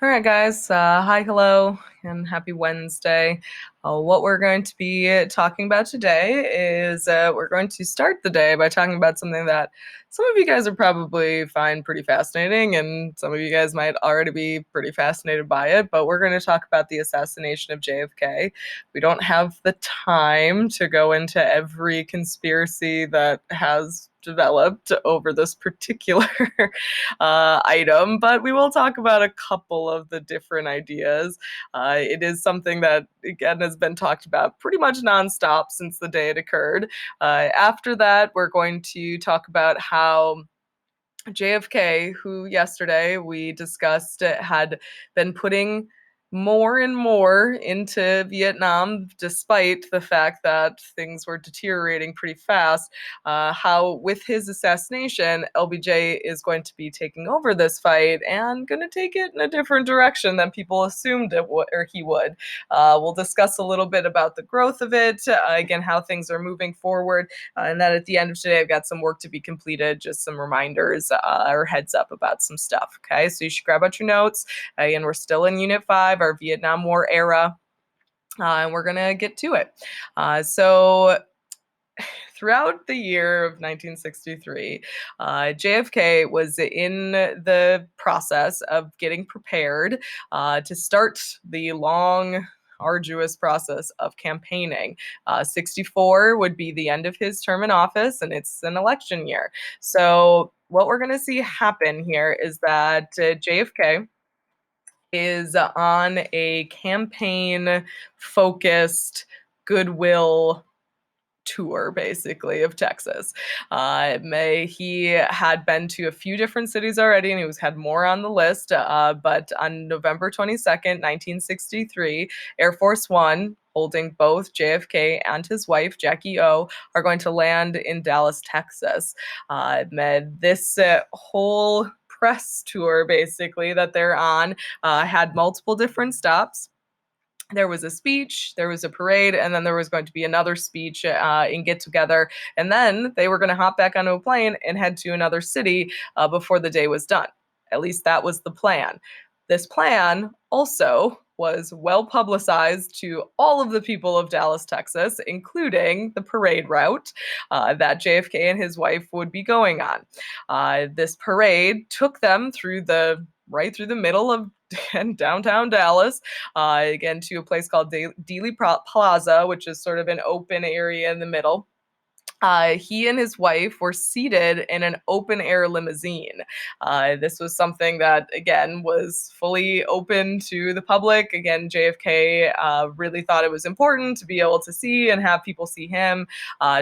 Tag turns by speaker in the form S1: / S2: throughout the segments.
S1: All right, guys. Hi, hello, and happy Wednesday. What we're going to be talking about today is we're going to start the day by talking about something that some of you guys are probably find pretty fascinating, and some of you guys might already be pretty fascinated by it. But we're going to talk about the assassination of JFK. We don't have the time to go into every conspiracy that has developed over this particular item, but we will talk about a couple of the different ideas. It is something that, again, has been talked about pretty much nonstop since the day it occurred. After that, we're going to talk about how JFK, who yesterday we discussed had been putting more and more into Vietnam, despite the fact that things were deteriorating pretty fast. How, with his assassination, LBJ is going to be taking over this fight and going to take it in a different direction than people assumed it would, or he would. We'll discuss a little bit about the growth of it, again, how things are moving forward, and then at the end of today, I've got some work to be completed, just some reminders or heads up about some stuff. Okay, so you should grab out your notes. And we're still in Unit 5, our Vietnam War era, and we're going to get to it. So throughout the year of 1963, JFK was in the process of getting prepared to start the long, arduous process of campaigning. 64 would be the end of his term in office, and it's an election year. So what we're going to see happen here is that JFK is on a campaign focused goodwill tour, basically, of Texas. He had been to a few different cities already, and had more on the list. But on November 22nd, 1963, Air Force One, holding both JFK and his wife, Jackie O, are going to land in Dallas, Texas. This whole press tour, basically, that they're on had multiple different stops. There was a speech, there was a parade, and then there was going to be another speech and get together. And then they were going to hop back onto a plane and head to another city before the day was done. At least that was the plan. This plan also was well publicized to all of the people of Dallas, Texas, including the parade route that JFK and his wife would be going on. This parade took them right through the middle of downtown Dallas, again, to a place called Dealey Plaza, which is sort of an open area in the middle. He and his wife were seated in an open air limousine. This was something that, again, was fully open to the public. Again, JFK really thought it was important to be able to see and have people see him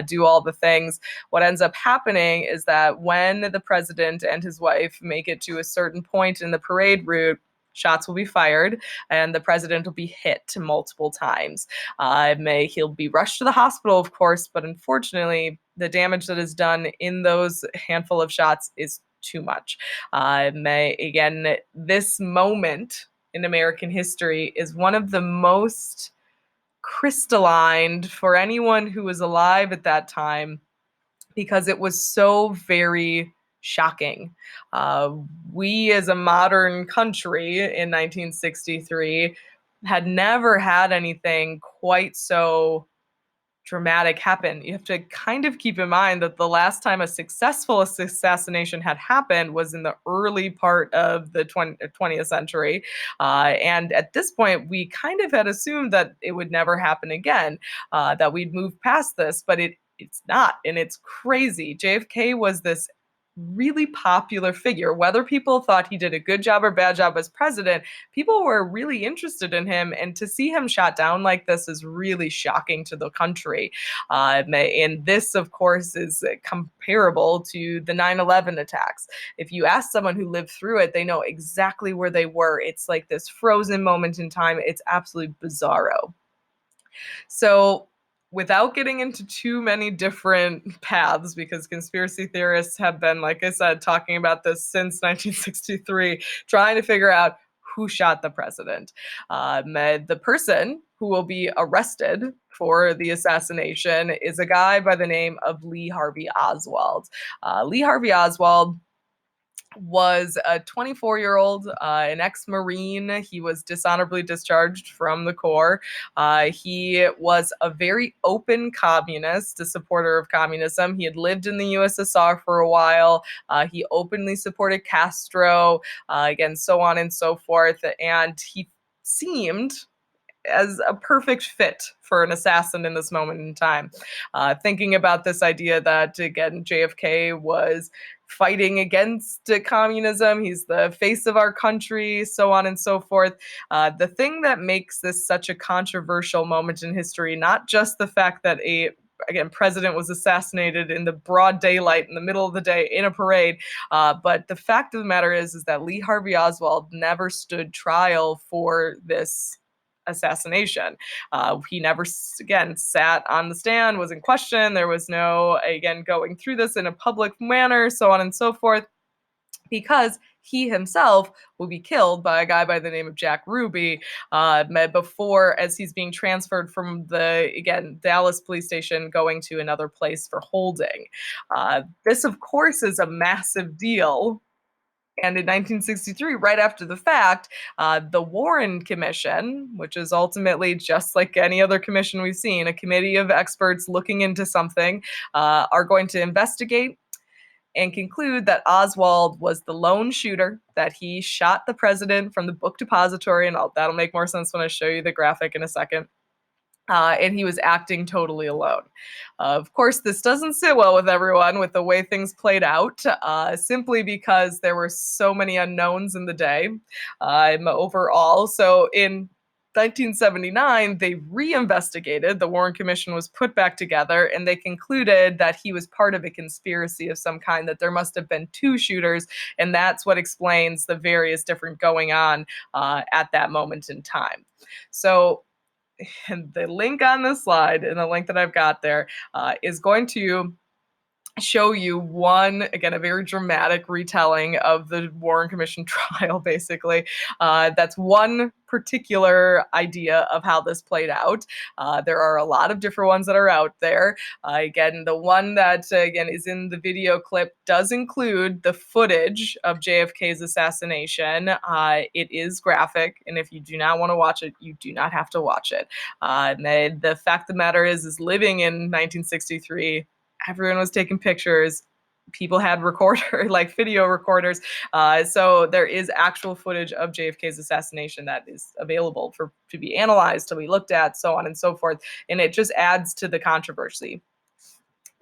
S1: do all the things. What ends up happening is that when the president and his wife make it to a certain point in the parade route, shots will be fired, and the president will be hit multiple times. He'll be rushed to the hospital, of course, but unfortunately, the damage that is done in those handful of shots is too much. Again, this moment in American history is one of the most crystallized for anyone who was alive at that time, because it was so very shocking. We, as a modern country in 1963, had never had anything quite so dramatic happen. You have to kind of keep in mind that the last time a successful assassination had happened was in the early part of the 20th century. And at this point, we kind of had assumed that it would never happen again, that we'd move past this, but it's not, and it's crazy. JFK was this really popular figure. Whether people thought he did a good job or bad job as president, people were really interested in him, and to see him shot down like this is really shocking to the country. And this, of course, is comparable to the 9/11 attacks. If you ask someone who lived through it, they know exactly where they were. It's like this frozen moment in time. It's absolutely bizarro. So, without getting into too many different paths, because conspiracy theorists have been, like I said, talking about this since 1963, trying to figure out who shot the president. The person who will be arrested for the assassination is a guy by the name of Lee Harvey Oswald. Lee Harvey Oswald was a 24-year-old, an ex-Marine. He was dishonorably discharged from the Corps. He was a very open communist, a supporter of communism. He had lived in the USSR for a while. He openly supported Castro, again, so on and so forth. And he seemed as a perfect fit for an assassin in this moment in time. Thinking about this idea that, again, JFK was fighting against communism, he's the face of our country, so on and so forth. The thing that makes this such a controversial moment in history, not just the fact that a again, president was assassinated in the broad daylight in the middle of the day in a parade. But the fact of the matter is that Lee Harvey Oswald never stood trial for this assassination. He never, again, sat on the stand, was in question. There was no, again, going through this in a public manner, so on and so forth, because he himself will be killed by a guy by the name of Jack Ruby before, as he's being transferred from the, again, Dallas police station going to another place for holding. This, of course, is a massive deal. And in 1963, right after the fact, the Warren Commission, which is ultimately just like any other commission we've seen, a committee of experts looking into something, are going to investigate and conclude that Oswald was the lone shooter, that he shot the president from the book depository, and that'll make more sense when I show you the graphic in a second. And he was acting totally alone. Of course, this doesn't sit well with everyone with the way things played out, simply because there were so many unknowns in the day overall. So in 1979, they reinvestigated. The Warren Commission was put back together, and they concluded that he was part of a conspiracy of some kind, that there must have been two shooters, and that's what explains the various different going on at that moment in time. So, and the link on this slide and the link that I've got there is going to show you one, again, a very dramatic retelling of the Warren Commission trial, basically. That's one particular idea of how this played out. There are a lot of different ones that are out there. Again, the one that, again, is in the video clip does include the footage of JFK's assassination. It is graphic, and if you do not want to watch it, you do not have to watch it. And the fact of the matter is living in 1963, everyone was taking pictures. People had like video recorders. So there is actual footage of JFK's assassination that is available to be analyzed, to be looked at, so on and so forth. And it just adds to the controversy.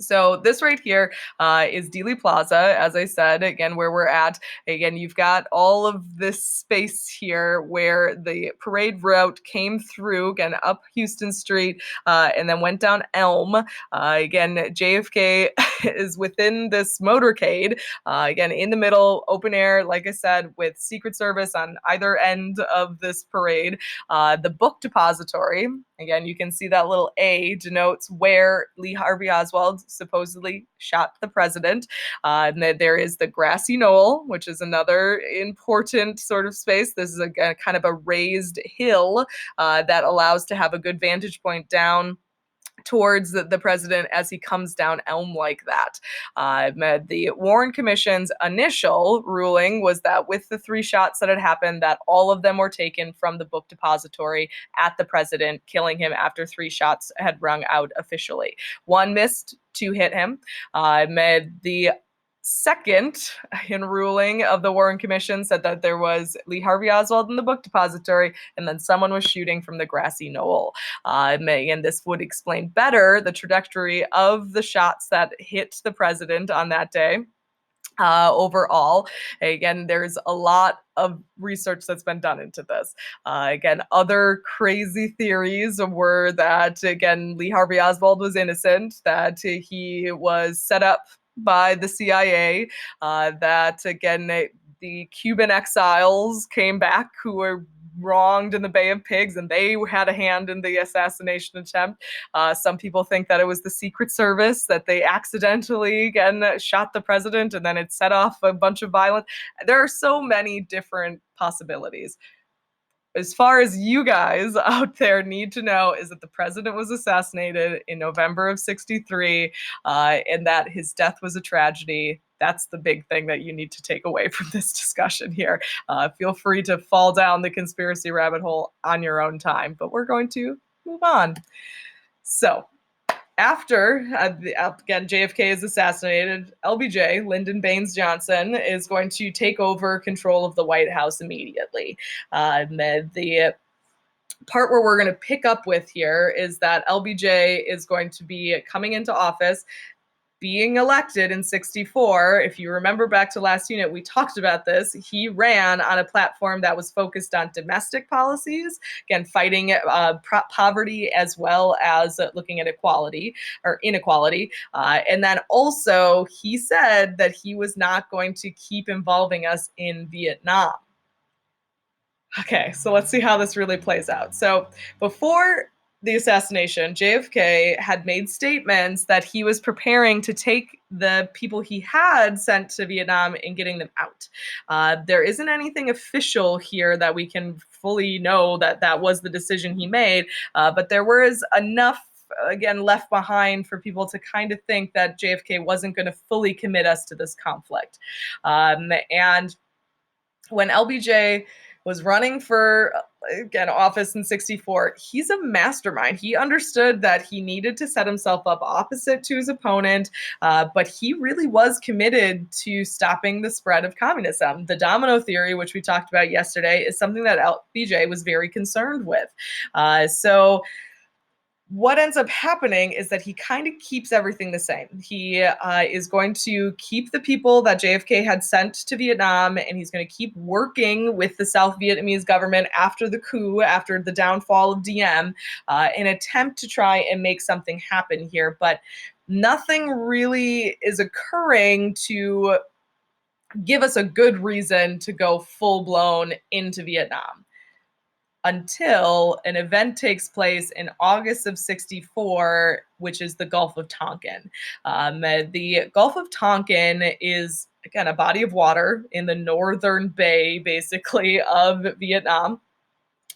S1: So this right here is Dealey Plaza, as I said, again, where we're at. Again, you've got all of this space here where the parade route came through, again, up Houston Street, and then went down Elm. Again, JFK is within this motorcade, again, in the middle, open air, like I said, with Secret Service on either end of this parade. The book depository, again, you can see that little A denotes where Lee Harvey Oswald supposedly shot the president. And then there is the grassy knoll, which is another important sort of space. This is a kind of a raised hill that allows to have a good vantage point down towards the president as he comes down Elm like that. The Warren Commission's initial ruling was that with the 3 shots that had happened, that all of them were taken from the book depository at the president, killing him after 3 shots had rung out officially. 1 missed, 2 hit him. The second in ruling of the Warren Commission said that there was Lee Harvey Oswald in the book depository, and then someone was shooting from the grassy knoll. And this would explain better the trajectory of the shots that hit the president on that day. Overall, again, there's a lot of research that's been done into this. Again, other crazy theories were that, again, Lee Harvey Oswald was innocent, that he was set up by the CIA, that, again, the Cuban exiles came back who were wronged in the Bay of Pigs, and they had a hand in the assassination attempt. Some people think that it was the Secret Service, that they accidentally, again, shot the president, and then it set off a bunch of violence. There are so many different possibilities. As far as you guys out there need to know is that the president was assassinated in November of 63, and that his death was a tragedy. That's the big thing that you need to take away from this discussion here. Feel free to fall down the conspiracy rabbit hole on your own time, but we're going to move on. So after, again, JFK is assassinated, LBJ, Lyndon Baines Johnson, is going to take over control of the White House immediately. The part where we're going to pick up with here is that LBJ is going to be coming into office, being elected in 64. If you remember back to last unit, we talked about this. He ran on a platform that was focused on domestic policies, again, fighting poverty as well as looking at equality or inequality. And then also he said that he was not going to keep involving us in Vietnam. Okay, so let's see how this really plays out. So before the assassination, JFK had made statements that he was preparing to take the people he had sent to Vietnam and getting them out. There isn't anything official here that we can fully know that that was the decision he made, but there was enough, again, left behind for people to kind of think that JFK wasn't going to fully commit us to this conflict. And when LBJ was running for, again, office in 64, he's a mastermind. He understood that he needed to set himself up opposite to his opponent, but he really was committed to stopping the spread of communism. The domino theory, which we talked about yesterday, is something that LBJ was very concerned with. So what ends up happening is that he kind of keeps everything the same. He is going to keep the people that JFK had sent to Vietnam, and he's going to keep working with the South Vietnamese government after the coup, after the downfall of Diem, in an attempt to try and make something happen here. But nothing really is occurring to give us a good reason to go full-blown into Vietnam, until an event takes place in August of 64, which is the Gulf of Tonkin. The Gulf of Tonkin is, again, a body of water in the northern bay, basically, of Vietnam.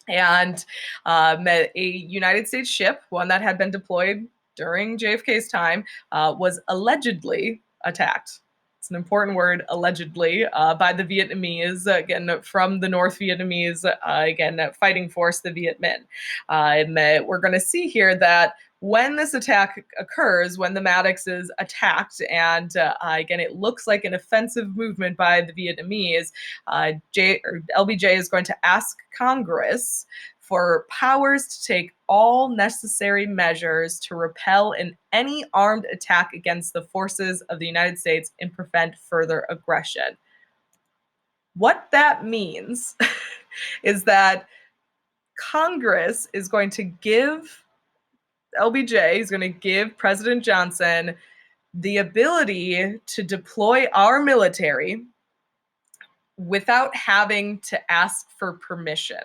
S1: And a United States ship, one that had been deployed during JFK's time, was allegedly attacked. It's an important word, allegedly, by the Vietnamese, again, from the North Vietnamese, again, fighting force, the Viet Minh. And we're going to see here that when this attack occurs, when the Maddox is attacked, and again, it looks like an offensive movement by the Vietnamese, LBJ is going to ask Congress for powers to take all necessary measures to repel any armed attack against the forces of the United States and prevent further aggression. What that means is that Congress is going to give LBJ, is going to give President Johnson the ability to deploy our military without having to ask for permission.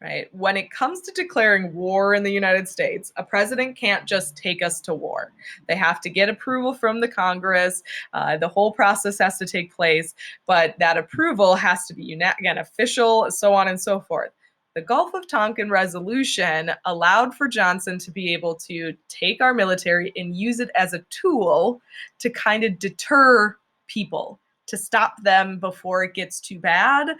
S1: Right? When it comes to declaring war in the United States, a president can't just take us to war. They have to get approval from the Congress. The whole process has to take place, but that approval has to be, again, official, so on and so forth. The Gulf of Tonkin resolution allowed for Johnson to be able to take our military and use it as a tool to kind of deter people, to stop them before it gets too bad.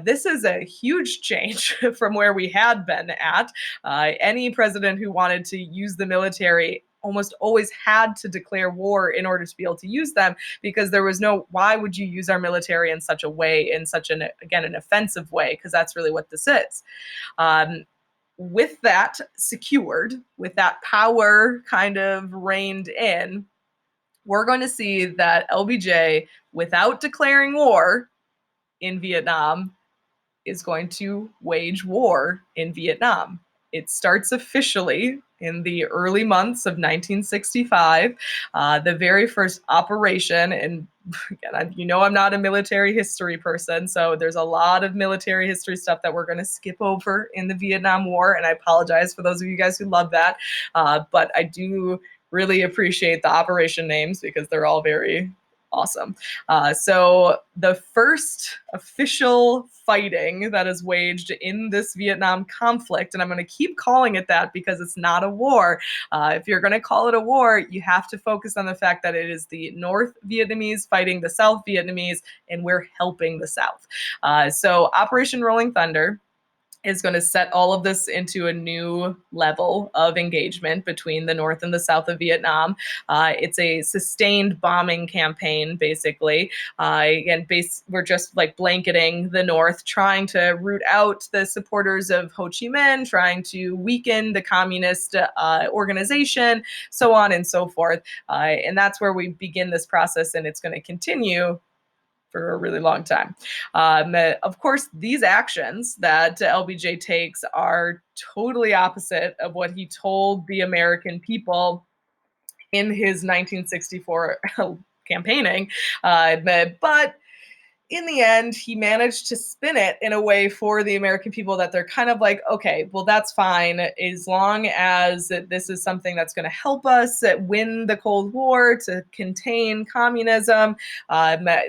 S1: This is a huge change from where we had been at. Any president who wanted to use the military almost always had to declare war in order to be able to use them, because there was no, why would you use our military in such a way, in such an, again, an offensive way, because that's really what this is. With that secured, with that power kind of reined in, we're going to see that LBJ, without declaring war in Vietnam, is going to wage war in Vietnam. It starts officially in the early months of 1965. The very first operation, and again, you know I'm not a military history person, so there's a lot of military history stuff that we're going to skip over in the Vietnam War, and I apologize for those of you guys who love that, but I do really appreciate the operation names because they're all very Awesome. So the first official fighting that is waged in this Vietnam conflict, and I'm going to keep calling it that because it's not a war. If you're going to call it a war, you have to focus on the fact that it is the North Vietnamese fighting the South Vietnamese, and we're helping the South. So Operation Rolling Thunder is going to set all of this into a new level of engagement between the North and the South of Vietnam. It's a sustained bombing campaign, basically. We're just like blanketing the North, trying to root out the supporters of Ho Chi Minh, trying to weaken the communist organization, so on and so forth. And that's where we begin this process, and it's going to continue for a really long time. Of course, these actions that LBJ takes are totally opposite of what he told the American people in his 1964 campaigning. But in the end, he managed to spin it in a way for the American people that they're kind of like, okay, well, that's fine, as long as this is something that's going to help us win the Cold War, to contain communism.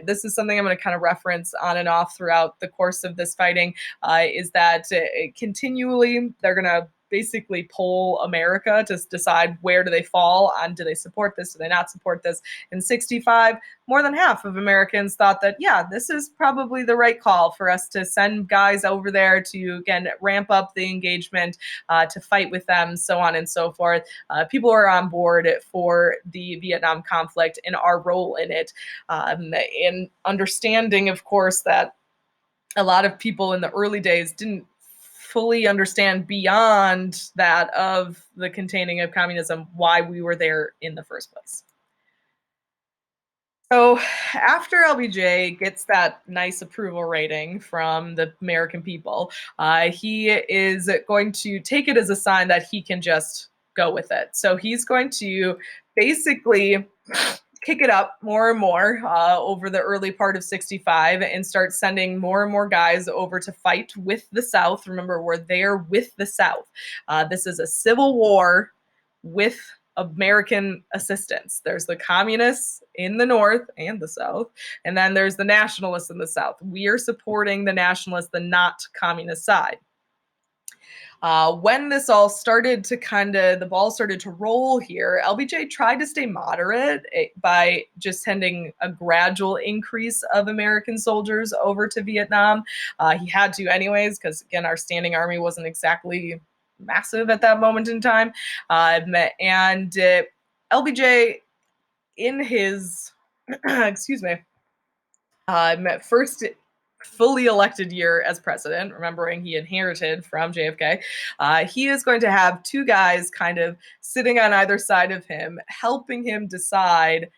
S1: This is something I'm going to kind of reference on and off throughout the course of this fighting, is that continually they're going to basically poll America to decide where do they fall on, do they support this, do they not support this. In 65, more than half of Americans thought that, yeah, this is probably the right call for us to send guys over there to, again, ramp up the engagement, to fight with them, so on and so forth. People are on board for the Vietnam conflict and our role in it, and understanding, of course, that a lot of people in the early days didn't fully understand beyond that of the containing of communism why we were there in the first place. So after LBJ gets that nice approval rating from the American people, he is going to take it as a sign that he can just go with it. So he's going to basically kick it up more and more over the early part of 65 and start sending more and more guys over to fight with the South. Remember, we're there with the South. This is a civil war with American assistance. There's the communists in the North and the South, and then there's the nationalists in the South. We are supporting the nationalists, the not communist side. When this all started to the ball started to roll here, LBJ tried to stay moderate by just sending a gradual increase of American soldiers over to Vietnam. He had to anyways, because again, our standing army wasn't exactly massive at that moment in time. And LBJ, in his, excuse me, first fully elected year as president, remembering he inherited from JFK, he is going to have two guys kind of sitting on either side of him, helping him decide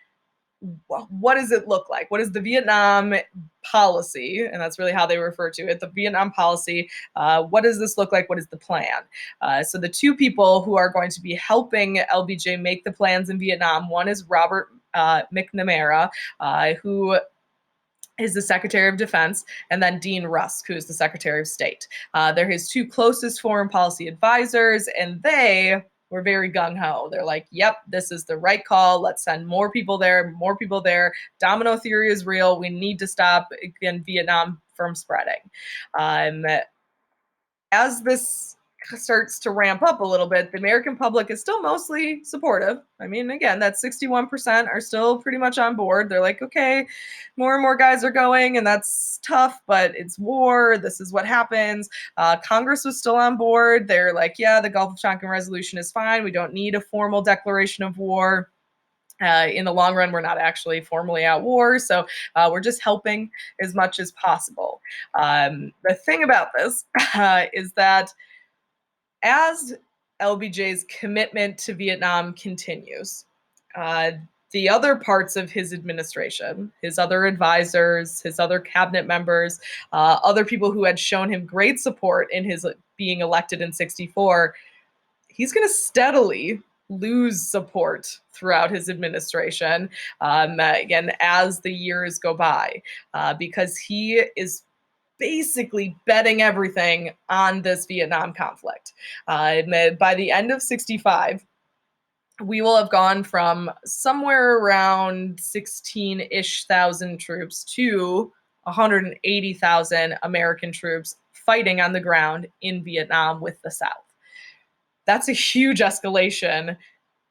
S1: what does it look like? What is the Vietnam policy? And that's really how they refer to it, the Vietnam policy. What does this look like? What is the plan? So the two people who are going to be helping LBJ make the plans in Vietnam, one is Robert McNamara, who is the Secretary of Defense, and then Dean Rusk, who is the Secretary of State. They're his two closest foreign policy advisors, and they were very gung-ho. They're like, yep, this is the right call. Let's send more people there, more people there. Domino theory is real. We need to stop, again, Vietnam from spreading. As this starts to ramp up a little bit, the American public is still mostly supportive. I mean, again, that 61% are still pretty much on board. They're like, okay, more and more guys are going, and that's tough, but it's war. This is what happens. Congress was still on board. They're like, yeah, the Gulf of Tonkin resolution is fine. We don't need a formal declaration of war. In the long run, we're not actually formally at war, so we're just helping as much as possible. The thing about this is that as LBJ's commitment to Vietnam continues, the other parts of his administration, his other advisors, his other cabinet members, other people who had shown him great support in his being elected in 64, he's going to steadily lose support throughout his administration, again, as the years go by, because he is basically betting everything on this Vietnam conflict. By the end of 65, we will have gone from somewhere around 16-ish thousand troops to 180,000 American troops fighting on the ground in Vietnam with the South. That's a huge escalation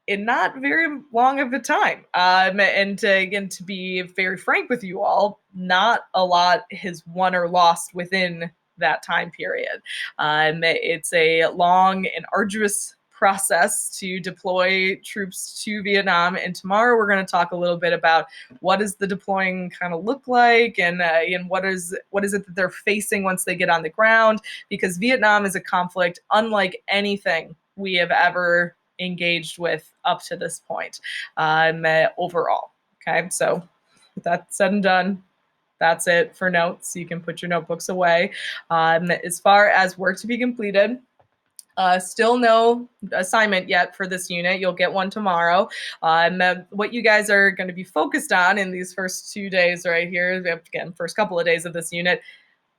S1: in not very long of a time. And again, to be very frank with you all, not a lot has won or lost within that time period. It's a long and arduous process to deploy troops to Vietnam. And tomorrow we're going to talk a little bit about what does the deploying kind of look like, and what is it that they're facing once they get on the ground, because Vietnam is a conflict unlike anything we have ever engaged with up to this point overall. Okay, so with that said and done, that's it for notes. You can put your notebooks away. As far as work to be completed, still no assignment yet for this unit. You'll get one tomorrow. What you guys are going to be focused on in these first 2 days right here, again, first couple of days of this unit,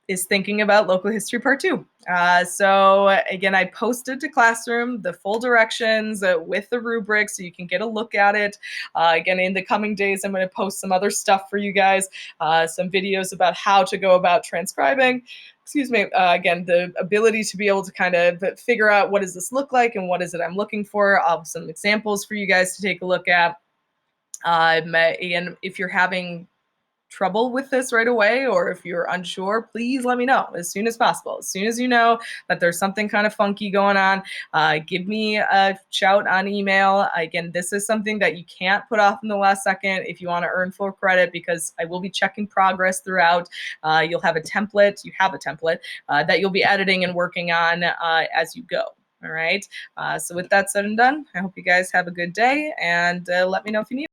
S1: is thinking about local history part 2. So again, I posted to Classroom the full directions with the rubric so you can get a look at it. Again, in the coming days, I'm going to post some other stuff for you guys, some videos about how to go about transcribing. Excuse me, again, the ability to be able to kind of figure out what does this look like and what is it I'm looking for. I'll have some examples for you guys to take a look at. And if you're having trouble with this right away, or if you're unsure, please let me know as soon as possible. As soon as you know that there's something kind of funky going on, give me a shout on email. Again, this is something that you can't put off in the last second if you want to earn full credit, because I will be checking progress throughout. You'll have a template, that you'll be editing and working on as you go. All right. So with that said and done, I hope you guys have a good day, and let me know if you need